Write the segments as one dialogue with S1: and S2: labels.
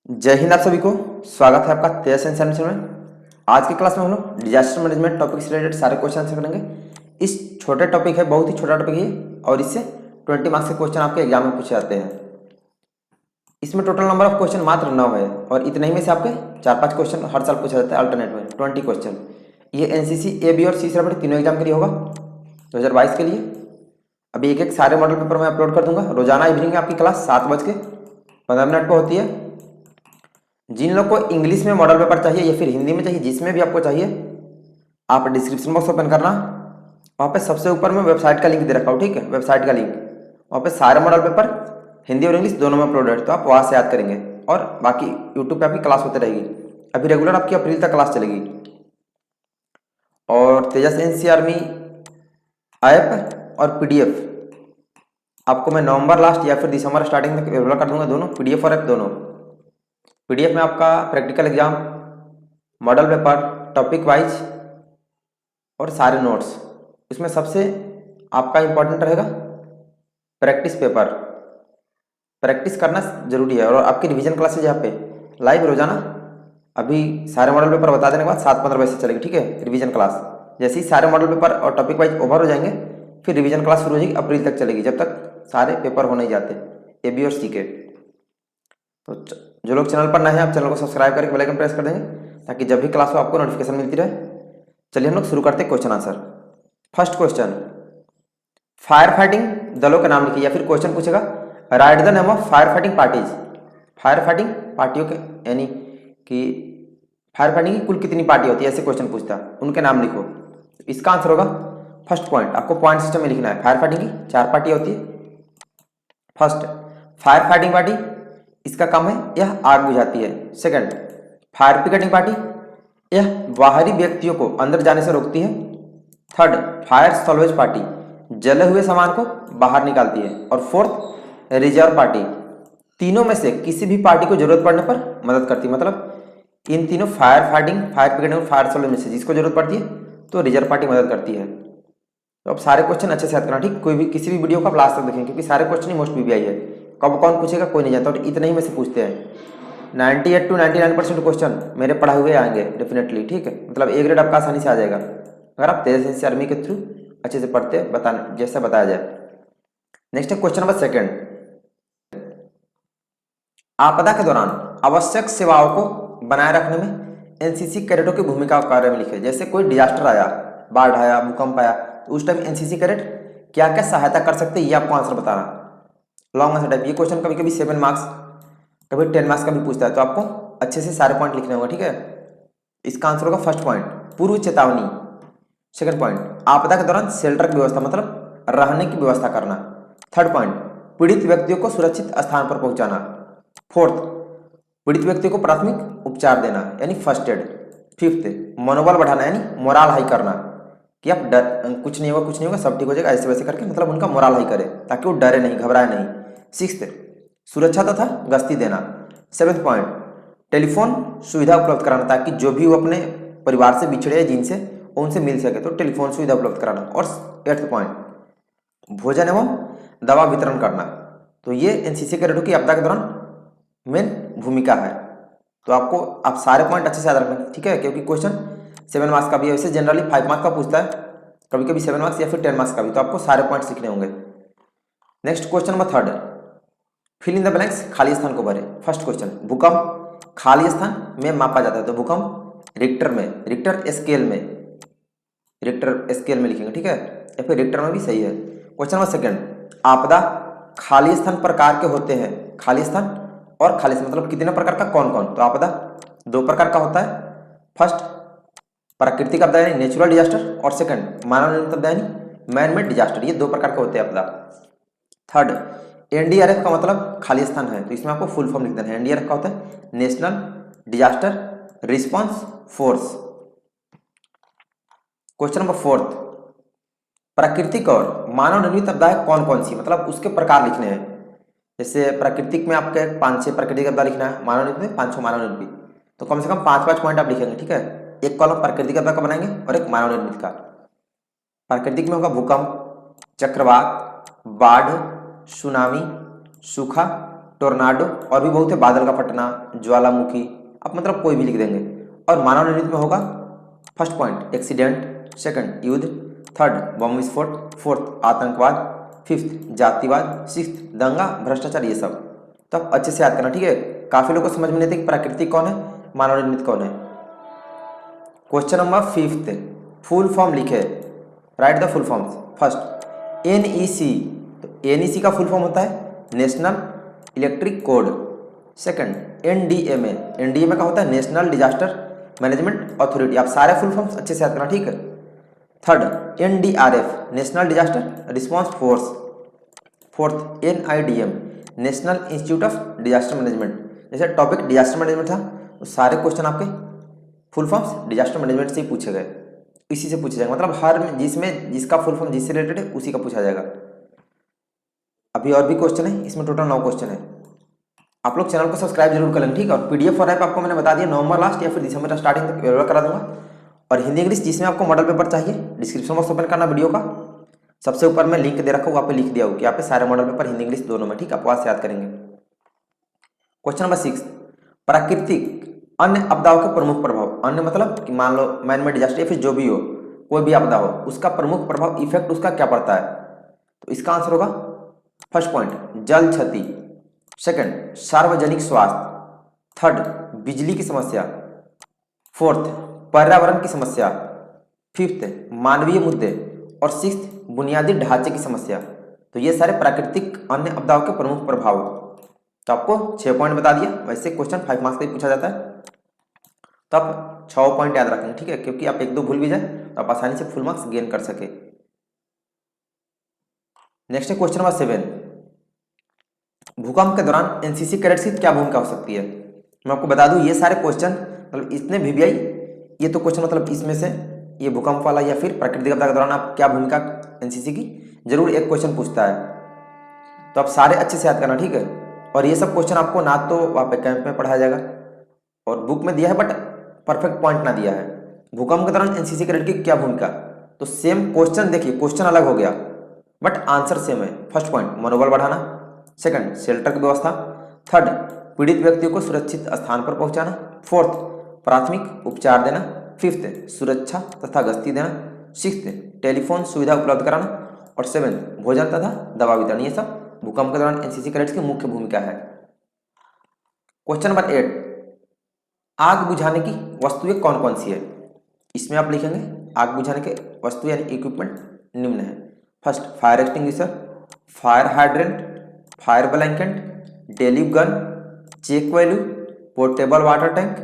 S1: जय हिंद। आप सभी को स्वागत है आपका तेज साइंस एडमिशन में। आज की क्लास में हम लोग डिजास्टर मैनेजमेंट टॉपिक से रिलेटेड सारे क्वेश्चन आंसर करेंगे। इस छोटे टॉपिक है, बहुत ही छोटा टॉपिक है और इससे 20 मार्क्स के क्वेश्चन आपके एग्जाम में पूछे जाते हैं। इसमें टोटल नंबर ऑफ क्वेश्चन मात्र 9 है और इतने ही में से आपके 4-5 क्वेश्चन हर साल पूछा जाता है अल्टरनेट में 20 क्वेश्चन। ये एनसीसी ए बी और सी सिलेबस तीनों एग्जाम के लिए होगा 2022 के लिए। अभी एक एक सारे मॉडल पेपर मैं अपलोड कर दूंगा। रोजाना इवनिंग में आपकी क्लास 7:15 पर होती है। जिन लोग को इंग्लिश में मॉडल पेपर चाहिए या फिर हिंदी में चाहिए, जिसमें भी आपको चाहिए, आप डिस्क्रिप्शन बॉक्स ओपन करना, वहाँ पे सबसे ऊपर में वेबसाइट का लिंक दे रखा हूँ, ठीक है, वेबसाइट का लिंक। वहाँ पे सारे मॉडल पेपर हिंदी और इंग्लिश दोनों में अपलोड है, तो आप वहाँ से याद करेंगे और बाकी यूट्यूब पे आपकी क्लास होती रहेगी। अभी रेगुलर आपकी अप्रैल तक क्लास चलेगी। और तेजस एनसी आर्मी ऐप और पीडीएफ आपको मैं नवंबर लास्ट या फिर दिसंबर स्टार्टिंग तक अवेलेबल कर दूंगा, दोनों पीडीएफ और ऐप दोनों। पीडीएफ में आपका practical exam, model paper, topic wise और सारे नोट्स। इसमें सबसे आपका इंपॉर्टेंट रहेगा प्रैक्टिस पेपर। प्रैक्टिस करना जरूरी है और आपकी रिवीजन क्लासेज यहाँ पे लाइव रोजाना अभी सारे मॉडल पेपर बता देने के बाद 7:15 बजे से चलेगी, ठीक है, रिवीजन क्लास। जैसे ही सारे मॉडल पेपर और टॉपिक वाइज ओवर हो जाएंगे फिर रिवीजन क्लास शुरू हो जाएगी, अप्रैल तक चलेगी, जब तक सारे पेपर हो नहीं जाते ए बी और सी के। तो जो लोग चैनल पर नए हैं आप चैनल को सब्सक्राइब करके बेल आइकन प्रेस कर देंगे ताकि जब भी क्लास हो आपको नोटिफिकेशन मिलती रहे। चलिए हम लोग शुरू करते हैं question answer. First question, fire fighting दलों के नाम लिखिए, या फिर क्वेश्चन पूछेगा right the name of fire fighting parties. Fire fighting पार्टियों के यानी कि फायर फाइटिंग की कुल कितनी पार्टी होती है, ऐसे क्वेश्चन पूछता है, उनके नाम लिखो। इसका आंसर होगा फर्स्ट पॉइंट, आपको पॉइंट सिस्टम में लिखना है। फायर फाइटिंग की 4 पार्टी होती है। फर्स्ट, फायर फाइटिंग पार्टी, इसका काम है यह आग बुझाती है। सेकंड, फायर पिकेटिंग पार्टी, यह बाहरी व्यक्तियों को अंदर जाने से रोकती है। थर्ड, फायर सॉल्वेज पार्टी, जले हुए सामान को बाहर निकालती है। और फोर्थ, रिजर्व पार्टी, तीनों में से किसी भी पार्टी को जरूरत पड़ने पर मदद करती है। मतलब इन तीनों फायर फाइटिंग, फायर पिकेटिंग और फायर सॉल्वेज में से जिसको जरूरत पड़ती है तो रिजर्व पार्टी मदद करती है। तो अब सारे क्वेश्चन अच्छे से याद करना, ठीक, कोई भी किसी भी वीडियो को आप लास्ट तक देखें क्योंकि सारे क्वेश्चन ही मोस्ट पीबीआई है। कब कौन पूछेगा कोई नहीं जानता और इतने ही में से पूछते हैं। 98 to 99% क्वेश्चन मेरे पढ़ाए हुए आएंगे डेफिनेटली, ठीक है, मतलब ए ग्रेड आपका आसानी से आ जाएगा अगर आप तेज एनसी आर्मी के थ्रू अच्छे से पढ़ते जैसा बताया जाए। नेक्स्ट है क्वेश्चन नंबर सेकंड, आपदा के दौरान आवश्यक सेवाओं को बनाए रखने में एनसीसी कैडेटों की भूमिका के बारे में लिखे। जैसे कोई डिजास्टर आया, बाढ़ आया, भूकंप आया, तो उस टाइम एनसीसी कैडेट क्या क्या सहायता कर सकते हैं, ये आपको आंसर बताना। लॉन्ग आंसर टाइप, ये क्वेश्चन कभी कभी 7 मार्क्स कभी 10 मार्क्स का भी पूछता है, तो आपको अच्छे से सारे पॉइंट लिखने होंगे, ठीक है। इसका आंसर होगा फर्स्ट पॉइंट पूर्व चेतावनी। सेकंड पॉइंट, आपदा के दौरान शेल्टर की व्यवस्था, मतलब रहने की व्यवस्था करना। थर्ड पॉइंट, पीड़ित व्यक्तियों को सुरक्षित स्थान पर पहुंचाना। फोर्थ, पीड़ित व्यक्ति को प्राथमिक उपचार देना यानी फर्स्ट एड। फिफ्थ, मनोबल बढ़ाना यानी मोराल हाई करना कि आप डर, कुछ नहीं होगा, कुछ नहीं होगा, सब ठीक हो जाएगा, ऐसे वैसे करके मतलब उनका मोराल हाई करे ताकि वो डरे नहीं, घबराए नहीं। सिक्स्थ, सुरक्षा तथा गश्ती देना। सेवेंथ पॉइंट, टेलीफोन सुविधा उपलब्ध कराना ताकि जो भी वो अपने परिवार से बिछड़े हैं जिनसे उनसे मिल सके, तो टेलीफोन सुविधा उपलब्ध कराना। और एट्थ पॉइंट, भोजन एवं दवा वितरण करना। तो ये एनसीसी कैडेटों की आपदा के दौरान मेन भूमिका है। तो आपको आप सारे पॉइंट अच्छे से याद रखना, ठीक है, क्योंकि क्वेश्चन 7 मार्क्स का भी है, वैसे जनरली 5 मार्क्स का पूछता है, कभी कभी 7 मार्क्स या फिर 10 मार्क्स का भी, तो आपको सारे पॉइंट सीखने होंगे। Next question number third, fill in the blanks, खाली स्थान को भरे। फर्स्ट क्वेश्चन, भूकंप खाली स्थान में मापा जाता है, तो भूकंप रिक्टर में, रिक्टर स्केल में, रिक्टर स्केल में लिखेंगे, ठीक है, या फिर रिक्टर में भी सही है। क्वेश्चन नंबर सेकंड, आपदा खाली स्थान प्रकार के होते हैं। खाली स्थान और खाली स्थान मतलब कितने प्रकार का, कौन कौन, तो आपदा 2 प्रकार का होता है। फर्स्ट, प्राकृतिक आपदा यानी नेचुरल डिजास्टर, और सेकंड, मानव निर्मित आपदा यानी मैन मेड डिजास्टर। ये 2 प्रकार के होते हैं आपदा। थर्ड, एनडीआरएफ का मतलब खाली स्थान है, तो इसमें आपको फुल फॉर्म लिख देना है। एनडीआरएफ का होता है national disaster response force. Question number fourth, प्राकृतिक और मानव निर्मित आपदाएं कौन कौन सी, मतलब उसके प्रकार लिखने हैं। जैसे प्राकृतिक में आपके 5-6 प्राकृतिक आपदा लिखना है, मानव निर्मित में 5-6 मानव निर्मित, तो कम से कम 5-5 पॉइंट आप लिखेंगे, ठीक है। एक कॉलम प्राकृतिक आपदा का बनाएंगे और एक मानव निर्मित का। प्राकृतिक में होगा भूकंप, चक्रवात, बाढ़, सुनामी, सूखा टोर्नाडो, और भी बहुत है, बादल का फटना, ज्वालामुखी, आप मतलब कोई भी लिख देंगे। और मानव निर्मित में होगा फर्स्ट पॉइंट एक्सीडेंट, सेकंड युद्ध, थर्ड बम विस्फोट, फोर्थ आतंकवाद, फिफ्थ जातिवाद, सिक्स्थ दंगा भ्रष्टाचार, ये सब। तो आप अच्छे से याद करना, ठीक है। काफी लोगों को समझ में नहीं आता कि प्राकृतिक कौन है, मानव निर्मित कौन है। Question number fifth, full form लिखे, right the full forms. First NEC, तो एनईसी का फुल फॉर्म होता है national electric code. Second NDMA, NDMA का होता है नेशनल डिजास्टर मैनेजमेंट अथॉरिटी। आप सारे फुल फॉर्म्स अच्छे से याद करना, ठीक है। Third NDRF, national disaster response force. Fourth NIDM, national institute of disaster management. जैसे टॉपिक डिजास्टर मैनेजमेंट था, तो सारे क्वेश्चन आपके फुल फॉर्म्स डिजास्टर मैनेजमेंट से ही पूछे गए, इसी से पूछे जाएंगे। मतलब हर जिसमें जिसका फुल फॉर्म जिससे रिलेटेड है उसी का पूछा जाएगा। अभी और भी क्वेश्चन है, इसमें टोटल 9 क्वेश्चन है। आप लोग चैनल को सब्सक्राइब जरूर कर लेंगे, ठीक है। और पीडीएफ और ऐप आपको मैंने बता दिया नवंबर लास्ट या फिर दिसंबर स्टार्टिंग तक अवेलेबल करा दूंगा। और हिंदी इंग्लिश जिसमें आपको मॉडल पेपर चाहिए, डिस्क्रिप्शन बॉक्स ओपन करना वीडियो का, सबसे ऊपर में लिंक दे रखा हूँ, वहाँ पे लिख दिया हूँ कि यहाँ पे सारे मॉडल पेपर हिंदी इंग्लिश दोनों में, ठीक है, आप वहाँ से याद करेंगे। क्वेश्चन नंबर 6, प्राकृतिक अन्य आपदाओं के प्रमुख प्रभाव। अन्य मतलब कि मान लो मैन मेड डिजास्टर या फिर जो भी हो, कोई भी आपदा हो, उसका प्रमुख प्रभाव इफेक्ट उसका क्या पड़ता है। तो इसका आंसर होगा फर्स्ट पॉइंट जल क्षति, सेकंड सार्वजनिक स्वास्थ्य, थर्ड बिजली की समस्या, फोर्थ पर्यावरण की समस्या, फिफ्थ मानवीय मुद्दे, और सिक्स्थ बुनियादी ढांचे की समस्या। तो ये सारे प्राकृतिक अन्य आपदाओं के प्रमुख प्रभाव। तो आपको 6 पॉइंट बता दिया। वैसे क्वेश्चन 5 मार्क्स का ही पूछा जाता है, तो आप 6 पॉइंट याद रखेंगे, ठीक है, क्योंकि आप 1-2 भूल भी जाए तो आप आसानी से फुल मार्क्स गेन कर सके। नेक्स्ट है क्वेश्चन नंबर 7, भूकंप के दौरान एनसीसी कैडेट्स की क्या भूमिका हो सकती है। मैं आपको बता दूं ये सारे क्वेश्चन मतलब इतने वीवीआई, ये तो क्वेश्चन मतलब इसमें से ये भूकंप वाला या फिर प्राकृतिक आपदा के दौरान आप क्या भूमिका एनसीसी की, जरूर एक क्वेश्चन पूछता है। तो आप सारे अच्छे से याद करना, ठीक है। और ये सब क्वेश्चन आपको ना तो वहाँ पे कैंप में पढ़ाया जाएगा और बुक में दिया है, बट परफेक्ट पॉइंट ना दिया है। भूकंप के दौरान एनसीसी कैडेट की क्या भूमिका, तो सेम क्वेश्चन देखिए, क्वेश्चन अलग हो गया बट आंसर सेम है। फर्स्ट पॉइंट मनोबल बढ़ाना, सेकंड शेल्टर की व्यवस्था, थर्ड पीड़ित व्यक्तियों को सुरक्षित स्थान पर पहुंचाना, फोर्थ प्राथमिक उपचार देना, फिफ्थ सुरक्षा तथा गश्ती देना, सिक्स्थ टेलीफोन सुविधा उपलब्ध कराना, और सेवेंथ भोजन तथा दवा वितरण। ये सब भूकंप के दौरान एनसीसी कैडेट्स की मुख्य भूमिका है। क्वेश्चन नंबर 8, आग बुझाने की वस्तुएं कौन कौन सी है। इसमें आप लिखेंगे आग बुझाने के वस्तु यानी इक्विपमेंट निम्न है। First fire extinguisher, fire hydrant, fire blanket, deluge gun, check valve, portable water tank,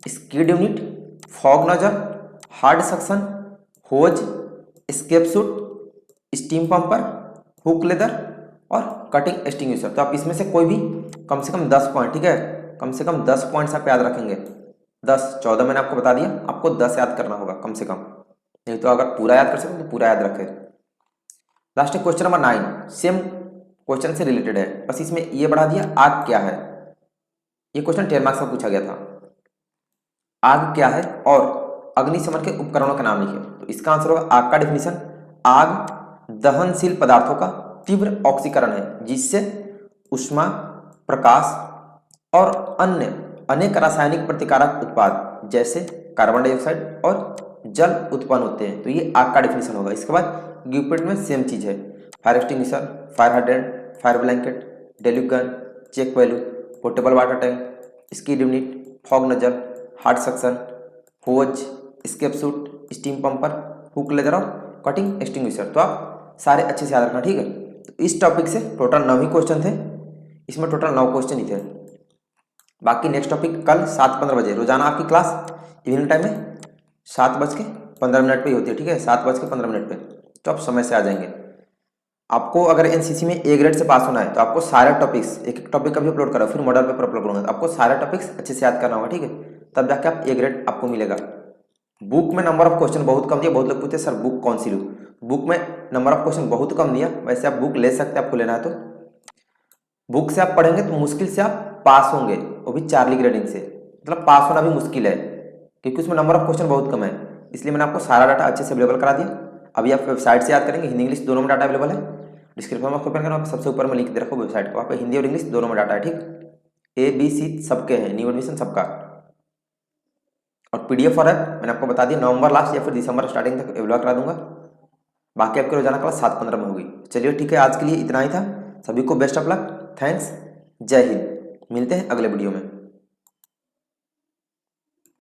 S1: skid unit, fog nozzle, hard suction, hose, escape suit, steam pumper, hook ladder और कटिंग एक्सटिंग्विशर। तो आप इसमें से कोई भी कम से कम 10 पॉइंट, ठीक है, कम से कम 10 पॉइंट्स आप याद रखेंगे। 10-14 मैंने आपको बता दिया, आपको 10 याद करना होगा कम से कम, नहीं तो अगर पूरा याद कर सकते तो पूरा याद रखें। Last question number 9, same question से रिलेटेड है, बस इसमें ये बढ़ा दिया आग क्या है। ये क्वेश्चन 10 मार्क्स में पूछा गया था। आग क्या है और अग्निशमन के उपकरणों के नाम लिखे। तो इसका आंसर होगा आग का डिफिनीशन, आग दहनशील पदार्थों का तीव्र ऑक्सीकरण है जिससे उष्मा, प्रकाश और अन्य अनेक रासायनिक प्रतिकारक उत्पाद जैसे कार्बन डाइऑक्साइड और जल उत्पन्न होते हैं। तो ये आग का डिफिनीशन होगा। इसके बाद इक्विपमेंट में सेम चीज है, fire extinguisher, fire hydrant, fire blanket, deluge gun, check valve, portable water tank, skid unit, fog nozzle, hard suction, hose, escape suit, steam pumper, hook ladder और कटिंग एक्सटिंग्विशर। तो आप सारे अच्छे से याद रखना, ठीक है। तो इस टॉपिक से टोटल 9 ही क्वेश्चन थे, इसमें टोटल 9 क्वेश्चन ही थे। बाकी नेक्स्ट टॉपिक कल 7:15 बजे रोजाना आपकी क्लास इवनिंग टाइम में 7:15 पे ही होती है, ठीक है, 7:15 पे। तो आप समय से आ जाएंगे। आपको अगर एनसीसी में ए ग्रेड से पास होना है तो आपको सारे टॉपिक्स, एक एक टॉपिक का भी अपलोड करो, फिर मॉडल पेपर अपलोड करूंगा, तो आपको सारे टॉपिक्स अच्छे से याद करना होगा, ठीक है, तब जाके आप ए ग्रेड आपको मिलेगा। बुक में नंबर ऑफ क्वेश्चन बहुत कम दिया, बहुत लोग पूछते सर बुक कौन सी लूँ। बुक में नंबर ऑफ क्वेश्चन बहुत कम दिया, वैसे आप बुक ले सकते हैं, आपको लेना है तो। बुक से आप पढ़ेंगे तो मुश्किल से आप पास होंगे, वो भी चार्ली ग्रेडिंग से, मतलब पास होना भी मुश्किल है क्योंकि उसमें नंबर ऑफ क्वेश्चन बहुत कम है। इसलिए मैंने आपको सारा डाटा अच्छे से अवेलेबल करा दिया। अभी आप वेबसाइट से याद करेंगे, हिंदी इंग्लिश दोनों में डाटा अवेलेबल है। डिस्क्रिप्शन बॉक्स ओपन करना, सबसे ऊपर में लिख दे रखो वेबसाइट को, वहाँ पे हिंदी और इंग्लिश दोनों में डाटा है, ठीक। ABC सबके हैं, न्यू एडमिशन सबका। और PDF और ऐप मैंने आपको बता दिया, नवंबर लास्ट या फिर दिसंबर स्टार्टिंग तक अवेलेबल करा दूंगा। बाकी आपकी रोजाना क्लास 7:15 में होगी। चलिए ठीक है, आज के लिए इतना ही था। सभी को बेस्ट ऑफ लक, थैंक्स, जय हिंद। मिलते हैं अगले वीडियो में।